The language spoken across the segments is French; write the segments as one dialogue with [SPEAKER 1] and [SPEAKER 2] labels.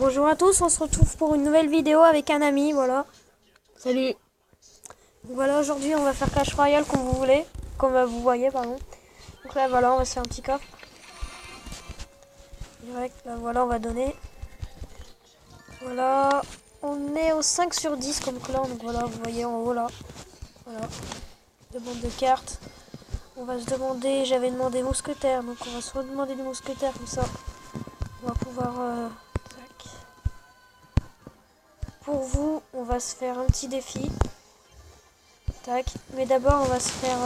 [SPEAKER 1] Bonjour à tous, on se retrouve pour une nouvelle vidéo avec un ami, voilà.
[SPEAKER 2] Salut.
[SPEAKER 1] Donc voilà, aujourd'hui on va faire Clash Royale comme vous voulez, comme vous voyez, pardon. Donc là voilà, on va se faire un petit coffre. Direct, là voilà, on va donner. Voilà, on est au 5 sur 10 comme clan, donc voilà, vous voyez en haut là. Voilà, demande de cartes. On va se demander, j'avais demandé mousquetaire, donc on va se redemander des mousquetaires comme ça. On va pouvoir... tac. Pour vous, on va se faire un petit défi. Tac. Mais d'abord, on va se faire,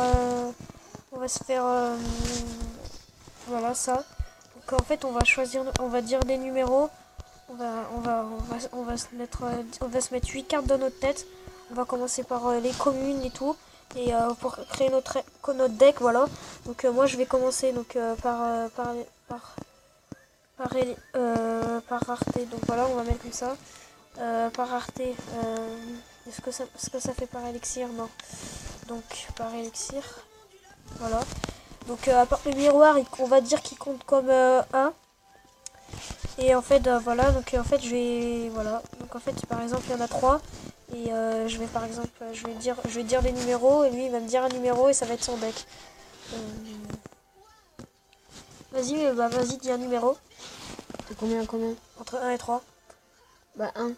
[SPEAKER 1] voilà ça. Donc en fait, on va choisir, on va dire des numéros. On va se mettre 8 cartes dans notre tête. On va commencer par les communes et tout. Et pour créer notre deck, voilà. Donc moi, je vais commencer donc par rareté. Donc voilà, on va mettre comme ça. Par rareté, est-ce que ça fait par élixir? Non. Donc par élixir, voilà. Donc à part le miroir, on va dire qu'il compte comme 1. Et en fait, voilà, donc en fait je vais, voilà. Donc en fait, par exemple, il y en a 3. Et je vais par exemple, je vais dire les numéros. Et lui, il va me dire un numéro et ça va être son deck. Vas-y, vas-y, dis un numéro.
[SPEAKER 2] C'est combien?
[SPEAKER 1] Entre 1 et 3.
[SPEAKER 2] Bah 1.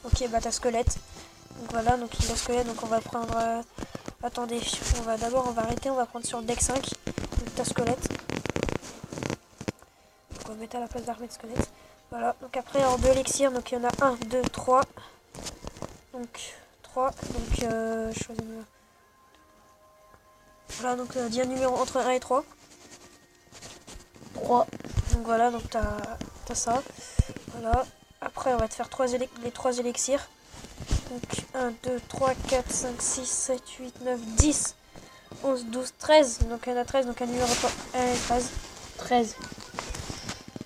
[SPEAKER 1] Ok, bah t'as squelette. Donc voilà, donc il a squelette, donc on va prendre... attendez, on va arrêter, on va prendre sur le deck 5. Donc t'as squelette. Donc on va mettre à la place d'armée de squelette. Voilà, donc après en 2 élixirs, donc il y en a 1, 2, 3. Donc 3, donc je choisis le... Voilà, donc dis un numéro entre 1 et 3.
[SPEAKER 2] 3.
[SPEAKER 1] Donc voilà, donc t'as ça. Voilà. Après on va te faire les 3 élixirs. Donc 1, 2, 3, 4, 5, 6, 7, 8, 9, 10, 11, 12, 13. Donc il y en a 13, donc un numéro 1 et 13.
[SPEAKER 2] 13.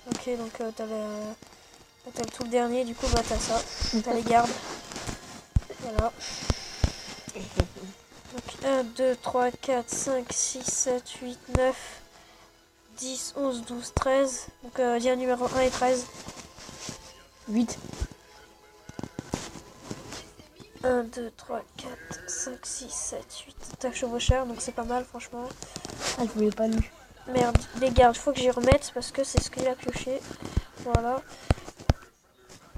[SPEAKER 1] Ok, donc t'as le tout le dernier, du coup bah t'as ça. T'as les gardes. Voilà. Donc 1, 2, 3, 4, 5, 6, 7, 8, 9, 10, 11, 12, 13. Donc dis un numéro 1 et 13.
[SPEAKER 2] 8.
[SPEAKER 1] 1, 2, 3, 4, 5, 6, 7, 8. T'as chevaucheur, donc c'est pas mal franchement.
[SPEAKER 2] Ah, je voulais pas lu.
[SPEAKER 1] Merde, les gardes, faut que j'y remette parce que c'est ce qu'il a pioché. Voilà.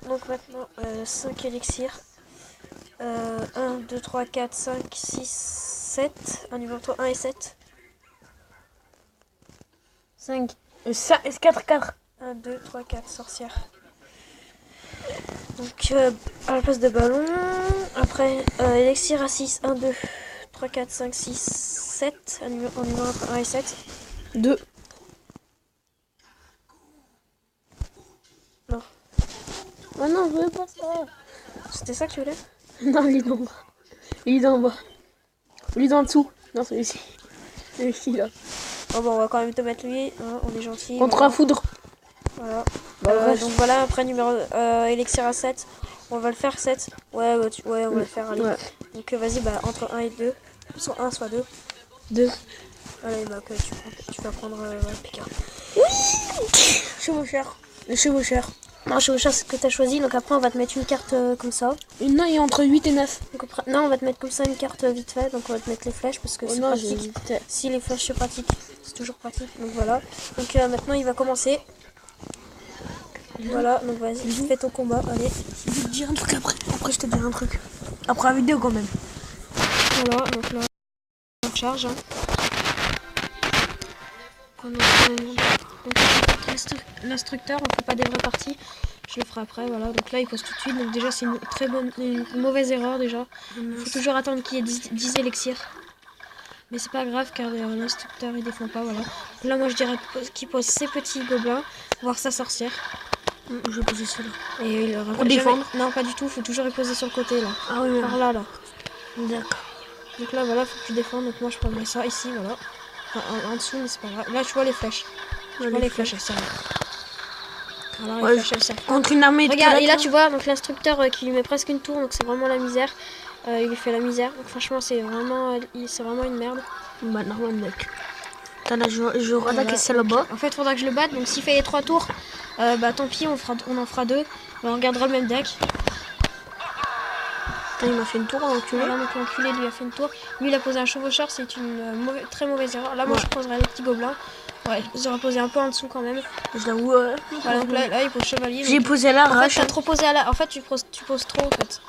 [SPEAKER 1] Donc maintenant, 5 élixirs. 1, 2, 3, 4, 5, 6, 7. Un numéro 1 et 7.
[SPEAKER 2] 5. 4, 4.
[SPEAKER 1] 1, 2, 3, 4, sorcière. Donc à la place de ballon. Après, élixir à 6. 1, 2, 3, 4, 5, 6, 7. Un numéro 1 et 7.
[SPEAKER 2] 2.
[SPEAKER 1] Non.
[SPEAKER 2] Oh non, je veux pas ça.
[SPEAKER 1] C'était ça que tu voulais?
[SPEAKER 2] Non, il est en bas. Il est en bas. Il est en dessous. Non, celui-ci. Celui-ci là.
[SPEAKER 1] Oh bon, on va quand même te mettre lui. Hein, on est gentil.
[SPEAKER 2] Contre
[SPEAKER 1] voilà.
[SPEAKER 2] un foudre.
[SPEAKER 1] Voilà.
[SPEAKER 2] Bah,
[SPEAKER 1] Donc voilà, après numéro élixir à 7. On va le faire 7. Ouais, ouais, on va le faire, allez.
[SPEAKER 2] Ouais.
[SPEAKER 1] Donc vas-y, bah entre 1 et 2. Soit 1, soit 2.
[SPEAKER 2] 2.
[SPEAKER 1] Allez, bah ok, tu vas prendre Picard.
[SPEAKER 2] Chevaucheur. Le chevaucheur.
[SPEAKER 1] Non, chevaucheur, c'est ce que tu as choisi. Donc après, on va te mettre une carte comme ça.
[SPEAKER 2] Non, il est entre 8 et 9.
[SPEAKER 1] Donc, après, non, on va te mettre comme ça une carte vite fait. Donc on va te mettre les flèches parce que c'est
[SPEAKER 2] non,
[SPEAKER 1] pratique. Si les flèches c'est pratique, c'est toujours pratique. Donc voilà. Donc maintenant, il va commencer. Voilà, donc vas-y, fais ton combat, allez.
[SPEAKER 2] Je vais te dire un truc après. Après, je te dirai un truc. Après la vidéo, quand même.
[SPEAKER 1] Voilà, donc là, on charge. Hein. L'instructeur, on fait pas des vraies parties. Je le ferai après, voilà. Donc là, il pose tout de suite. Donc déjà, c'est une mauvaise erreur déjà. Il faut toujours attendre qu'il y ait 10 élixirs. Mais c'est pas grave car l'instructeur il défend pas, voilà. Là, moi, je dirais qu'il pose ses petits gobelins, voir sa sorcière.
[SPEAKER 2] Je vais poser celui-là.
[SPEAKER 1] Et il
[SPEAKER 2] Pour défendre?
[SPEAKER 1] Non, pas du tout. Faut toujours les poser sur le côté là.
[SPEAKER 2] Ah oui,
[SPEAKER 1] par là.
[SPEAKER 2] D'accord.
[SPEAKER 1] Donc là, voilà, faut que tu défendes. Donc moi, je prendrai ça ici, voilà. Enfin, en dessous, mais c'est pas grave. Là, tu vois les flèches. Tu vois les flèches, elles servent. Alors, les flèches, elles servent.
[SPEAKER 2] Contre une armée de
[SPEAKER 1] regarde, et là, tu vois, donc l'instructeur qui lui met presque une tour, donc c'est vraiment la misère. Il lui fait la misère. Donc franchement, c'est vraiment une merde.
[SPEAKER 2] Bah, normal, mec. Attends, là, je vais attaquer celle là-bas.
[SPEAKER 1] En fait, faudra que je le batte. Donc s'il fait les 3 tours, Bah tant pis, on en fera 2. On gardera le même deck.
[SPEAKER 2] Putain, il m'a fait une tour, l'enculé.
[SPEAKER 1] Voilà, donc l'enculé lui a fait une tour. Lui, il a posé un chevaucheur, c'est une très mauvaise erreur. Là, moi, je poserais le petit gobelin. Ouais, j'aurais posé un peu en dessous quand même.
[SPEAKER 2] Je l'avoue.
[SPEAKER 1] Voilà, donc là, il pose chevalier.
[SPEAKER 2] J'ai posé à l'arrache.
[SPEAKER 1] En fait, t'as trop posé à la... En fait, tu poses trop, en fait.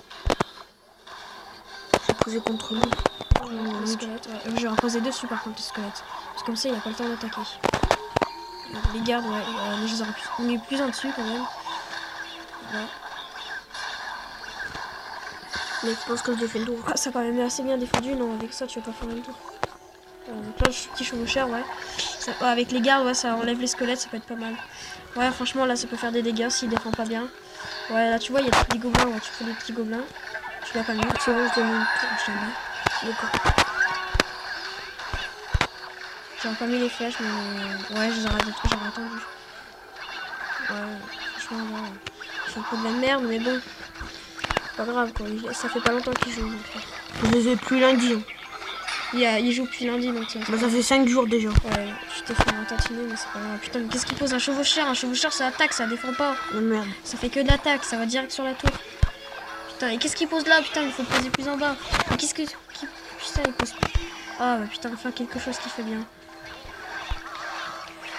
[SPEAKER 2] J'ai posé contre lui.
[SPEAKER 1] Le squelette, ouais. J'aurais posé dessus, par contre, le squelette. Parce que comme ça, il a pas le temps d'attaquer. Les gardes, ouais, mais je les aurais mis plus en dessus, quand même. Voilà.
[SPEAKER 2] Mais je pense que j'ai fait le tour.
[SPEAKER 1] Ah, ça a quand même assez bien défendu. Non, avec ça, tu vas pas faire le tour. Donc là, petit chevaucheur, ouais. Avec les gardes, ouais, ça enlève les squelettes, ça peut être pas mal. Ouais, franchement, là, ça peut faire des dégâts s'il défend pas bien. Ouais, là, tu vois, il y a des petits gobelins. Ouais, tu fais des petits gobelins. Tu l'as pas mis.
[SPEAKER 2] C'est bon, je t'ai mis une tour.
[SPEAKER 1] Je t'en mets.
[SPEAKER 2] D'accord.
[SPEAKER 1] J'aurais pas mis les flèches, mais ouais, j'aurais attendu. Ouais, franchement, là, je fais un peu de la merde, mais bon. Pas grave, quoi. Ça fait pas longtemps qu'il joue. Donc,
[SPEAKER 2] Je les ai plus lundi. Hein.
[SPEAKER 1] il joue depuis lundi, donc
[SPEAKER 2] Bah, ça fait 5 jours déjà.
[SPEAKER 1] ouais, je t'ai fait un tantiner, mais c'est pas grave. Putain, mais qu'est-ce qu'il pose un chevaucheur? Un chevaucheur, ça attaque, ça défend pas.
[SPEAKER 2] Oh, merde.
[SPEAKER 1] Ça fait que de l'attaque, ça va direct sur la tour. Putain, et qu'est-ce qu'il pose là? Putain, il faut poser plus en bas. Mais qu'est-ce que... Putain, il pose... Ah, bah putain, enfin quelque chose qui fait bien.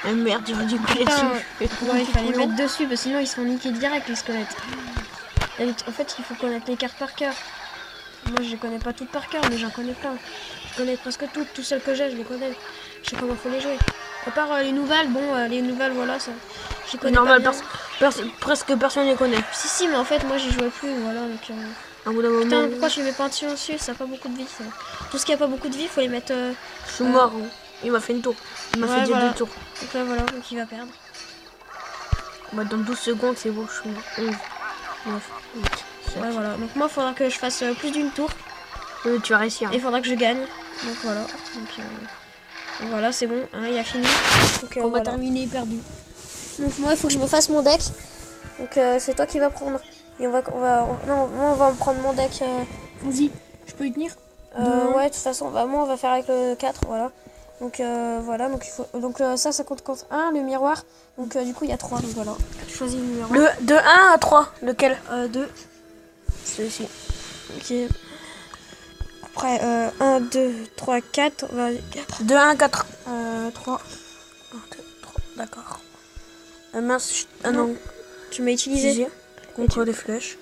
[SPEAKER 2] Ah, merde, j'aurais dû couler
[SPEAKER 1] Putain,
[SPEAKER 2] dessus.
[SPEAKER 1] ouais, il fallait mettre dessus, parce que sinon ils se font niquer direct, les squelettes. En fait, il faut connaître les cartes par cœur. Moi, je les connais pas toutes par cœur, mais j'en connais plein. Je connais presque toutes. Tout celles que j'ai, je les connais. Je sais comment faut les jouer. À part les nouvelles, bon, les nouvelles, voilà, ça... Je connais
[SPEAKER 2] Normal,
[SPEAKER 1] pas bien.
[SPEAKER 2] presque personne les connaît.
[SPEAKER 1] Si, mais en fait, moi, j'y jouais plus, voilà, donc...
[SPEAKER 2] À bout d'un moment.
[SPEAKER 1] Putain, pourquoi tu les mets pas en silencieux? Ça a pas beaucoup de vie, ça. Tout ce qui a pas beaucoup de vie, faut les mettre...
[SPEAKER 2] Je suis mort. Hein. Il m'a fait une tour. Il m'a fait déjà
[SPEAKER 1] voilà.
[SPEAKER 2] 2 tours.
[SPEAKER 1] Donc là, voilà, donc il va perdre.
[SPEAKER 2] Bah, dans 12 secondes, c'est bon, je suis mort. 11, 9, 8, 7.
[SPEAKER 1] Ouais, voilà. Donc moi, il faudra que je fasse plus d'une tour.
[SPEAKER 2] Tu vas réussir.
[SPEAKER 1] Et il faudra que je gagne. Donc voilà. Donc voilà, c'est bon. Hein, il a fini. Donc,
[SPEAKER 2] On va
[SPEAKER 1] voilà.
[SPEAKER 2] terminer perdu.
[SPEAKER 1] Donc moi, il faut que je me fasse mon deck. Donc c'est toi qui vas prendre. Et on va en prendre mon deck.
[SPEAKER 2] Vas-y, je peux y tenir.
[SPEAKER 1] Ouais, de toute façon, bah, moi, on va faire avec le 4, voilà. Donc voilà, donc, ça compte contre 1, le miroir. Donc du coup, il y a 3, donc voilà. Tu choisis le numéro.
[SPEAKER 2] De 1 à 3, lequel
[SPEAKER 1] 2.
[SPEAKER 2] Celui-ci.
[SPEAKER 1] Ok. Après, 1, 2, 3, 4. On va...
[SPEAKER 2] de 1 à 4.
[SPEAKER 1] 3.
[SPEAKER 2] 1, 2, 3, d'accord. Mince, non.
[SPEAKER 1] Tu m'as utilisé.
[SPEAKER 2] Contre des flèches.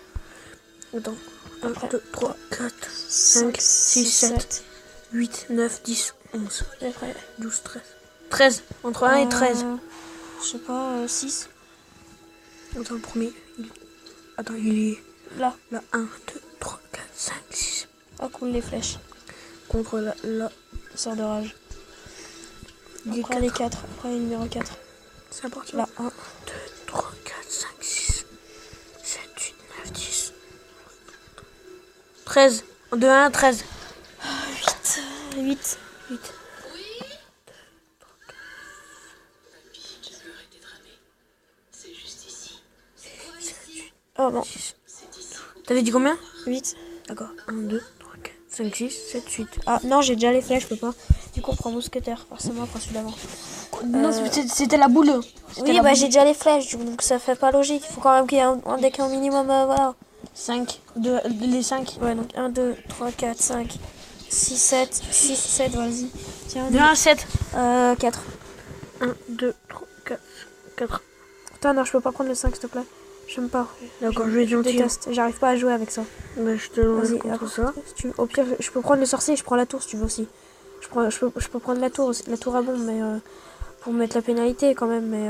[SPEAKER 2] Attends. 1, 2, 3, 4, 5, 6, 7, 8, 9, 10, 11,
[SPEAKER 1] Et après,
[SPEAKER 2] 12, 13. 13, entre 1 et 13.
[SPEAKER 1] Je sais pas, 6.
[SPEAKER 2] Attends, le premier. Attends, il est
[SPEAKER 1] Là.
[SPEAKER 2] là. 1, 2, 3, 4, 5, 6.
[SPEAKER 1] Ah, cool, les flèches.
[SPEAKER 2] Contre là.
[SPEAKER 1] Sort de rage.
[SPEAKER 2] Il est
[SPEAKER 1] Après les 4. Après le numéro 4.
[SPEAKER 2] C'est important.
[SPEAKER 1] Là, 1.
[SPEAKER 2] 2, 3, 4, 5, 6, 7, 8, 9, 10. 13. De 1 à 13.
[SPEAKER 1] 8.
[SPEAKER 2] 8.
[SPEAKER 1] Oh bon.
[SPEAKER 2] T'avais dit combien?
[SPEAKER 1] 8.
[SPEAKER 2] D'accord. 1, 2, 3, 4, 5, 6, 7, 8.
[SPEAKER 1] Ah non, j'ai déjà les flèches, je peux pas. Du coup, on prend mousquetaire, forcément, après celui d'avant.
[SPEAKER 2] Non, c'était la boule.
[SPEAKER 1] Oui, bah j'ai déjà les flèches, donc ça fait pas logique. Il faut quand même qu'il y ait un deck au minimum, voilà.
[SPEAKER 2] 5. Les 5.
[SPEAKER 1] Ouais, donc 1, 2, 3, 4, 5, 6, 7. 6, 7, vas-y. Tiens,
[SPEAKER 2] De 1 à 7.
[SPEAKER 1] 4.
[SPEAKER 2] 1, 2, 3, 4, 4.
[SPEAKER 1] Putain, non, je peux pas prendre le 5, s'il te plaît. J'aime pas.
[SPEAKER 2] D'accord, je vais
[SPEAKER 1] Je
[SPEAKER 2] gentil.
[SPEAKER 1] déteste. J'arrive pas à jouer avec ça.
[SPEAKER 2] Bah, je te
[SPEAKER 1] Vas-y,
[SPEAKER 2] le contre ça.
[SPEAKER 1] si tu veux. Au pire, je peux prendre le sorcier et je prends la tour si tu veux aussi. Je peux prendre la tour aussi. La tour à bombe, mais pour mettre la pénalité quand même. Mais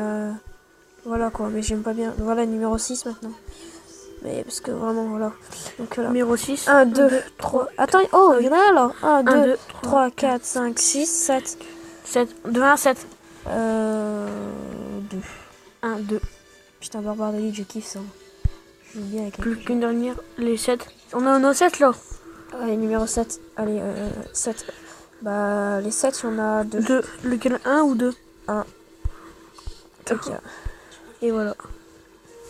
[SPEAKER 1] voilà quoi. Mais j'aime pas bien. Voilà, numéro 6 maintenant. Mais parce que vraiment, voilà. Donc là.
[SPEAKER 2] Numéro 6.
[SPEAKER 1] 1, 2, 3. Attends, oh, il y en a un là. 1, 2,
[SPEAKER 2] 2,
[SPEAKER 1] 3, 4, 5, 6, 7.
[SPEAKER 2] 7. De 1 à 7.
[SPEAKER 1] 2.
[SPEAKER 2] 1, 2.
[SPEAKER 1] Putain, Barbare de Lich, je kiffe ça. Je joue bien avec
[SPEAKER 2] Plus qu'une dernière. Les 7. On a nos 7 là.
[SPEAKER 1] Allez, numéro 7. Allez, 7. Bah, les 7, il y en a 2.
[SPEAKER 2] 2. Lequel? 1 ou 2?
[SPEAKER 1] 1. Ok.
[SPEAKER 2] Et voilà.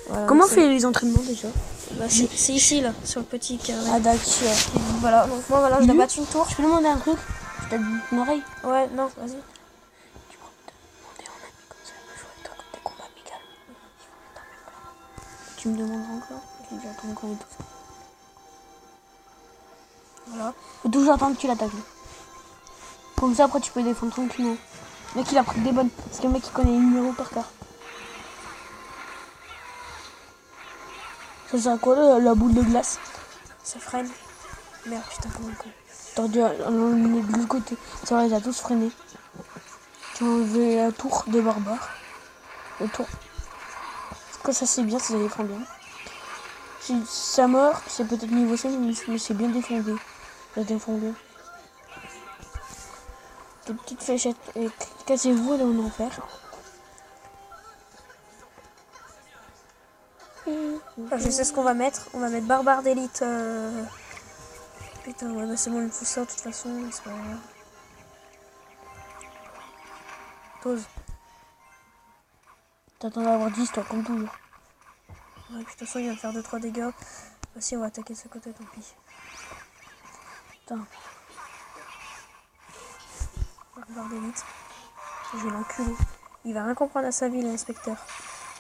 [SPEAKER 1] Voilà,
[SPEAKER 2] Comment on
[SPEAKER 1] c'est-
[SPEAKER 2] fait les entraînements déjà?
[SPEAKER 1] Bah, c'est ici, là, sur le petit carré.
[SPEAKER 2] Ah d'accord.
[SPEAKER 1] Voilà, donc moi, voilà, je dois battre une tour.
[SPEAKER 2] Je peux demander un truc? T'as une oreille?
[SPEAKER 1] Ouais, non, vas-y.
[SPEAKER 2] Tu peux me demander en ami comme ça, je joue avec toi comme des combats amicaux. tu me demanderas encore. Je vais attendre qu'on ait tout ça.
[SPEAKER 1] Voilà.
[SPEAKER 2] Faut toujours attendre que tu l'attaques. Comme ça, après, tu peux défendre tranquillement. Le mec, il a pris des bonnes. Parce que le mec, il connaît les numéros par cœur. Ça sert à quoi la boule de glace?
[SPEAKER 1] Ça freine. Merde, putain, comment con.
[SPEAKER 2] T'aurais dû l'emmener de l'autre côté. Ça les a tous freinés. Tu as enlevé la tour des barbares. Le tour. Parce que ça, c'est bien, ça défend bien. Si ça meurt, c'est peut-être niveau 5, mais c'est bien défendu. Ça défend bien. Des petites fléchettes. Et cassez-vous là en enfer.
[SPEAKER 1] Je sais ce qu'on va mettre. On va mettre barbare d'élite. Putain, ouais, bah c'est bon, il me faut ça de toute façon. C'est pas grave. Pause.
[SPEAKER 2] T'attends d'avoir 10 toi, comme toujours.
[SPEAKER 1] Ouais, puis de toute façon, il va me faire 2-3 dégâts. Bah si, on va attaquer de ce côté, tant pis.
[SPEAKER 2] Putain.
[SPEAKER 1] Barbare d'élite. Je vais l'enculer. Il va rien comprendre à sa vie, l'inspecteur.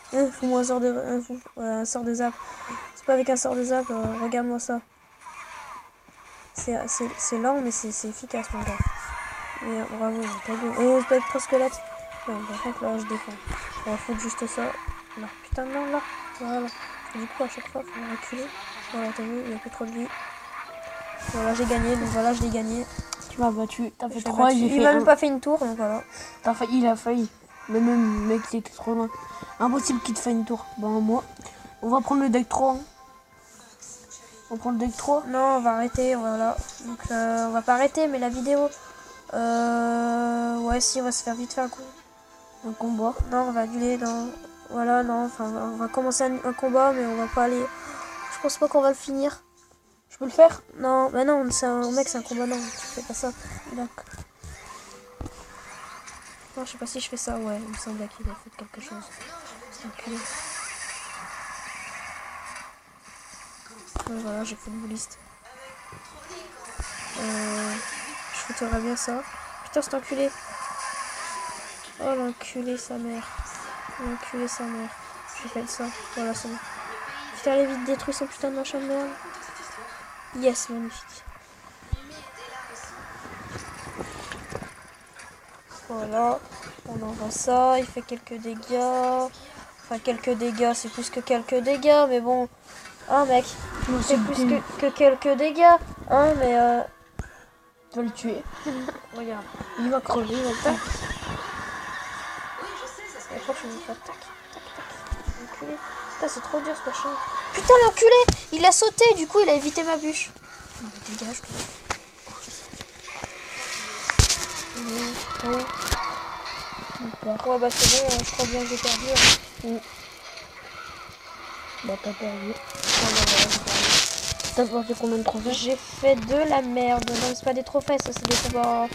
[SPEAKER 1] Fous-moi un sort de... un sort de zap. C'est pas avec un sort de zap, regarde-moi ça. C'est lent, mais c'est efficace, mon gars. Et, bravo, t'as vu. Oh, c'est pas être trop squelette. Non, par contre, là, je défends. On va foutre juste ça. Là, putain, non, là. Voilà. Du coup, à chaque fois, faut reculer. Voilà, t'as vu, il n'y a plus trop de vie. Voilà, j'ai gagné, donc voilà, je l'ai gagné.
[SPEAKER 2] Tu m'as battu. T'as fait 3, j'ai fait
[SPEAKER 1] Il m'a
[SPEAKER 2] 1.
[SPEAKER 1] même pas fait une tour, donc voilà.
[SPEAKER 2] T'as failli, il a failli. Mais même, mec, il était trop loin. Impossible qu'il te fasse une tour. Bon, moi, on va prendre le deck 3. Hein. On prend le deck 3.
[SPEAKER 1] Non, on va arrêter, voilà. Donc, on va pas arrêter, mais la vidéo... ouais, si, on va se faire vite faire
[SPEAKER 2] Un combat.
[SPEAKER 1] Non, on va annuler dans... Voilà, non, enfin, on va commencer un combat, mais on va pas aller... Je pense pas qu'on va le finir.
[SPEAKER 2] Je peux le faire?
[SPEAKER 1] Non, bah non, c'est un combat, non, tu fais pas ça. D'accord. Non, je sais pas si je fais ça, ouais, il me semble qu'il a fait quelque chose. C'est enculé. Ouais, voilà, j'ai fait une liste. Je fouterais bien ça. Putain, c'est enculé. Oh, l'enculé, sa mère. L'enculé, sa mère. J'ai fait ça. Voilà, c'est bon. Putain, allez vite, détruis son putain de machin de merde. Yes, magnifique. Voilà. On envoie ça. Il fait quelques dégâts. Enfin, quelques dégâts. C'est plus que quelques dégâts, mais bon. Hein, mec. C'est plus que quelques dégâts. Hein, mais
[SPEAKER 2] Tu vas le tuer.
[SPEAKER 1] regarde.
[SPEAKER 2] Il va crever, il va le faire.
[SPEAKER 1] Et après, je vais me faire tac, tac, tac. L'enculé. Putain, c'est trop dur ce machin. Putain, l'enculé! Il a sauté, du coup, il a évité ma bûche. Oh, dégage, toi. Ouais, bah c'est bon, je crois bien que j'ai perdu. Hein.
[SPEAKER 2] Bah, t'as perdu. T'as perdu combien de trophées?
[SPEAKER 1] J'ai fait de la merde. Non, c'est pas des trophées, ça, c'est des combats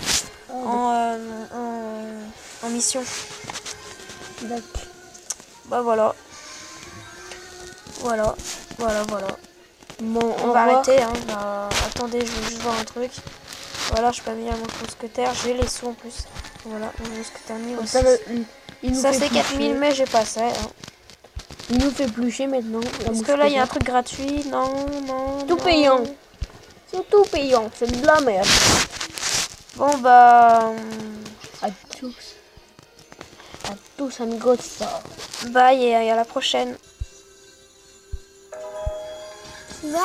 [SPEAKER 1] en mission.
[SPEAKER 2] D'accord.
[SPEAKER 1] Bah voilà. Voilà.
[SPEAKER 2] Bon,
[SPEAKER 1] On va arrêter. Hein. Bah, attendez, je vais juste voir un truc. Voilà, je peux mis à mon mousquetaire. J'ai les sous en plus. Voilà, mon mousquetaire mis aussi. Ça c'est 4000, mais j'ai pas ça. Hein.
[SPEAKER 2] Il nous fait plucher maintenant.
[SPEAKER 1] Parce que là, il y a un truc gratuit. Non, non.
[SPEAKER 2] Tout
[SPEAKER 1] non.
[SPEAKER 2] payant. C'est tout payant. C'est de la merde.
[SPEAKER 1] Bon, bah.
[SPEAKER 2] À tous. À tous, un gros sort.
[SPEAKER 1] Bye et à la prochaine.
[SPEAKER 2] Va.